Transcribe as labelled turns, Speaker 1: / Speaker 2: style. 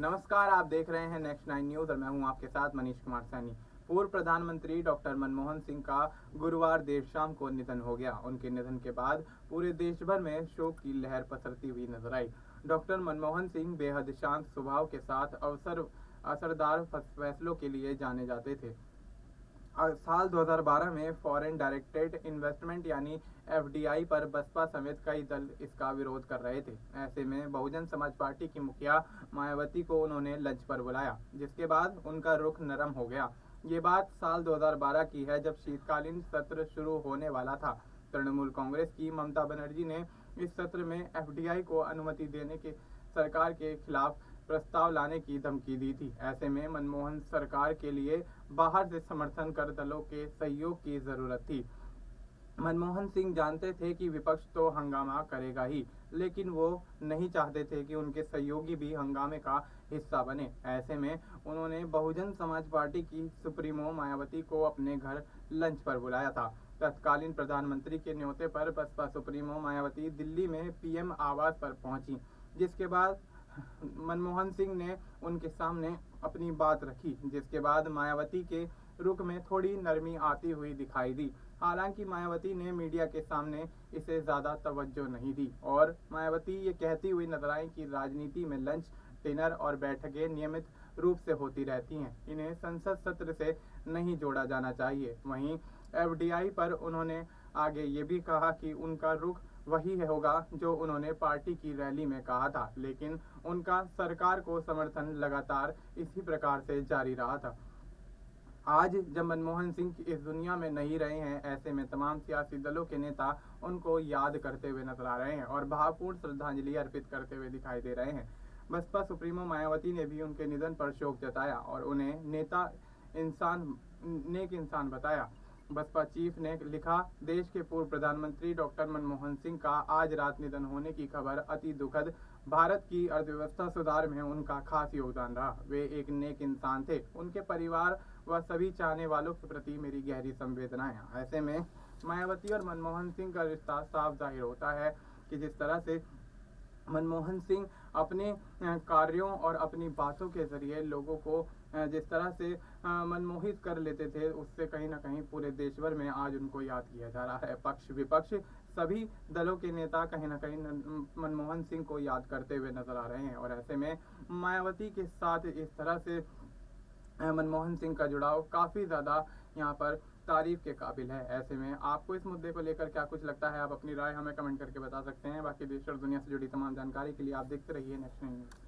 Speaker 1: नमस्कार, आप देख रहे हैं नेक्स्ट 9 न्यूज़ और मैं हूं आपके साथ मनीष कुमार सैनी। पूर्व प्रधानमंत्री डॉक्टर मनमोहन सिंह का गुरुवार देर शाम को निधन हो गया। उनके निधन के बाद पूरे देश भर में शोक की लहर पसरती हुई नजर आई। डॉक्टर मनमोहन सिंह बेहद शांत स्वभाव के साथ असरदार फैसलों के लिए जाने जाते थे। साल 2012 में फॉरेन डायरेक्टेड इन्वेस्टमेंट यानी एफडीआई पर बसपा समेत कई दल इसका विरोध कर रहे थे। ऐसे में बहुजन समाज पार्टी की मुखिया मायावती को उन्होंने लंच पर बुलाया, जिसके बाद उनका रुख नरम हो गया। ये बात साल 2012 की है, जब शीतकालीन सत्र शुरू होने वाला था। तृणमूल कांग्रेस की ममता बनर्जी ने इस सत्र में एफडीआई को अनुमति देने के सरकार के खिलाफ प्रस्ताव लाने की धमकी दी थी। ऐसे में मनमोहन सरकार के लिए बाहर से समर्थन कर दलों के सहयोग की जरूरत थी। मनमोहन सिंह जानते थे कि विपक्ष तो हंगामा करेगा ही, लेकिन वो नहीं चाहते थे कि उनके सहयोगी भी हंगामे का हिस्सा बने। ऐसे में उन्होंने बहुजन समाज पार्टी की सुप्रीमो मायावती को अपने घर लंच पर बुलाया था। तत्कालीन प्रधानमंत्री के न्योते पर बसपा सुप्रीमो मायावती दिल्ली में पीएम आवास पर पहुंची, जिसके बाद मनमोहन सिंह ने उनके सामने अपनी बात रखी, जिसके बाद मायावती के रुख में थोड़ी नरमी आती हुई दिखाई दी। हालांकि मायावती ने मीडिया के सामने इसे ज्यादा तवज्जो नहीं दी और मायावती ये कहती हुई नजर आई कि राजनीति में लंच, डिनर और बैठकें नियमित रूप से होती रहती हैं, इन्हें संसद सत्र से नहीं जोड़ा जाना चाहिए। वहीं एफडीआई पर उन्होंने आगे ये भी कहा कि उनका रुख वही होगा जो उन्होंने पार्टी की रैली में कहा था, लेकिन उनका सरकार को समर्थन लगातार इसी प्रकार से जारी रहा था। आज जब मनमोहन सिंह इस दुनिया में नहीं रहे हैं, ऐसे में तमाम सियासी दलों के नेता उनको याद करते हुए नजर आ रहे हैं और भावपूर्ण श्रद्धांजलि अर्पित करते हुए दिखाई दे रहे हैं। बसपा सुप्रीमो मायावती ने भी उनके निधन पर शोक जताया और उन्हें नेक इंसान बताया। बसपा चीफ ने लिखा, देश के पूर्व प्रधानमंत्री डॉक्टर मनमोहन सिंह का आज रात निधन होने की खबर अति दुखद। भारत की अर्थव्यवस्था सुधार में उनका खास योगदान रहा। वे एक नेक इंसान थे। उनके परिवार व सभी चाहने वालों के प्रति मेरी गहरी संवेदनाएं। ऐसे में मायावती और मनमोहन सिंह का रिश्ता साफ जाहिर होता है कि जिस तरह से मनमोहन सिंह अपने कार्यों और अपनी बातों के जरिए लोगों को जिस तरह से मनमोहित कर लेते थे, उससे कहीं ना कहीं पूरे देश भर में आज उनको याद किया जा रहा है। पक्ष विपक्ष सभी दलों के नेता कहीं ना कहीं मनमोहन सिंह को याद करते हुए नजर आ रहे हैं और ऐसे में मायावती के साथ इस तरह से मनमोहन सिंह का जुड़ाव काफ़ी ज़्यादा यहाँ पर तारीफ के काबिल है। ऐसे में आपको इस मुद्दे को लेकर क्या कुछ लगता है, आप अपनी राय हमें कमेंट करके बता सकते हैं। बाकी देश और दुनिया से जुड़ी तमाम जानकारी के लिए आप देखते रहिए नेक्स्ट न्यूज़।